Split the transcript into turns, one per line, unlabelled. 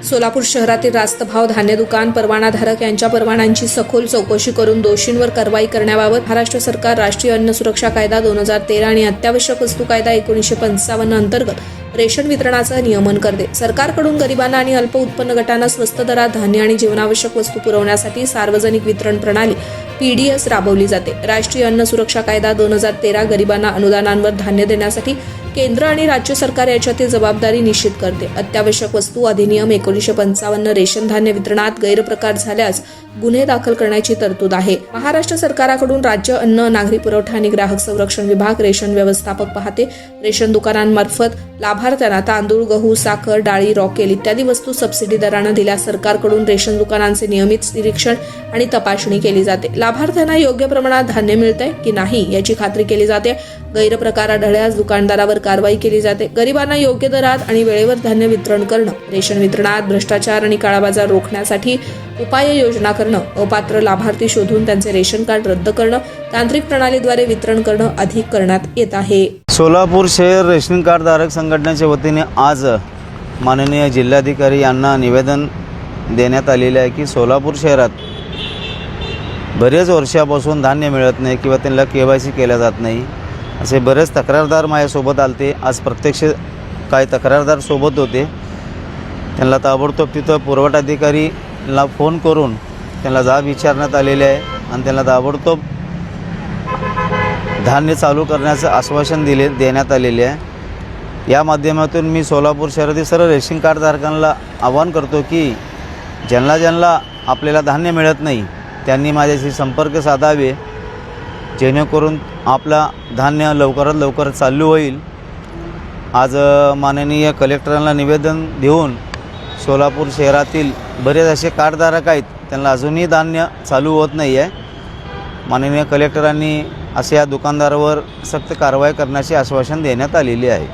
सोलापूर शहरातील रास्त भाव धान्य दुकान परवानाधारक यांच्या परवान्यांची सखोल चौकशी करून दोषींवर कारवाई करण्याबाबत महाराष्ट्र सरकार राष्ट्रीय अन्न सुरक्षा कायदा 2013 आणि अत्यावश्यक वस्तू कायदा 1955 अंतर्गत रेशन वितरणाचं नियमन करते। सरकारकडून गरिबांना आणि अल्प उत्पन्न गटांना स्वस्त दरात धान्य आणि जीवनावश्यक वस्तू पुरवण्यासाठी सार्वजनिक वितरण प्रणाली PDS राबवली जाते। राष्ट्रीय अन्न सुरक्षा कायदा 2013 गरिबांना अनुदानांवर धान्य देण्यासाठी केंद्र आणि राज्य सरकार याच्यातील जबाबदारी निश्चित करते। अत्यावश्यक वस्तू अधिनियम 1955 रेशन धान्य वितरणात गैरप्रकार झाल्यास गुन्हे दाखल करण्याची तरतूद आहे। महाराष्ट्र सरकारकडून राज्य अन्न नागरी पुरवठा आणि ग्राहक संरक्षण विभाग रेशन व्यवस्थापक पाहते। रेशन दुकानांमार्फत लाभार्थ्यांना तांदूळ, गहू, साखर, डाळी, रॉकेल इत्यादी वस्तू सबसिडी दराने दिल्यास सरकारकडून रेशन दुकानांचे नियमित निरीक्षण आणि तपासणी केली जाते। लाभार्थ्यांना योग्य प्रमाणात धान्य मिळते की नाही याची खात्री केली जाते। गैरप्रकार आढळल्यास दुकानदारावर कारवाई केली जाते। गरिबांना योग्य दरात आणि वेळेवर धान्य वितरण करणं, रेशन वितरणात भ्रष्टाचार आणि काळाबाजार रोखण्यासाठी उपाययोजना करणं, अपात्र लाभार्थी शोधून त्यांचे रेशन कार्ड रद्द करणं, तांत्रिक प्रणालीद्वारे वितरण करणं अधिक करण्यात येत आहे।
सोलापूर शहर रेशन कार्ड धारक संघटनेच्या वतीने आज माननीय जिल्हाधिकारी यांना निवेदन देण्यात आलेले आहे की सोलापूर शहरात बरेच वर्षापासून धान्य मिळत नाही किंवा त्यांना KYC केल्या जात नाही। असे बरेच तक्रारदार माझ्यासोबत आलते। आज प्रत्यक्ष काही तक्रारदार सोबत होते। त्यांना ताबडतोब तिथं पुरवठा अधिकारीला फोन करून त्यांना जाब विचारण्यात आलेले आहे आणि त्यांना ताबडतोब धान्य चालू करण्याचं आश्वासन देण्यात आलेले आहे। या माध्यमातून मी सोलापूर शहरातील सर्व रेशन कार्ड धारकांना आवाहन करतो की ज्यांना आपल्याला धान्य मिळत नाही त्यांनी माझ्याशी संपर्क साधावे, जेणेकरून आपला धान्य लवकरात लवकर चालू होईल। आज माननीय कलेक्टरांना निवेदन देऊन सोलापूर शहरातील बरेच असे कार्डधारक आहेत त्यांना अजूनही धान्य चालू होत नाही आहे। माननीय कलेक्टरांनी असे या दुकानदारावर सक्त कारवाई करण्याचे आश्वासन देण्यात आलेले आहे।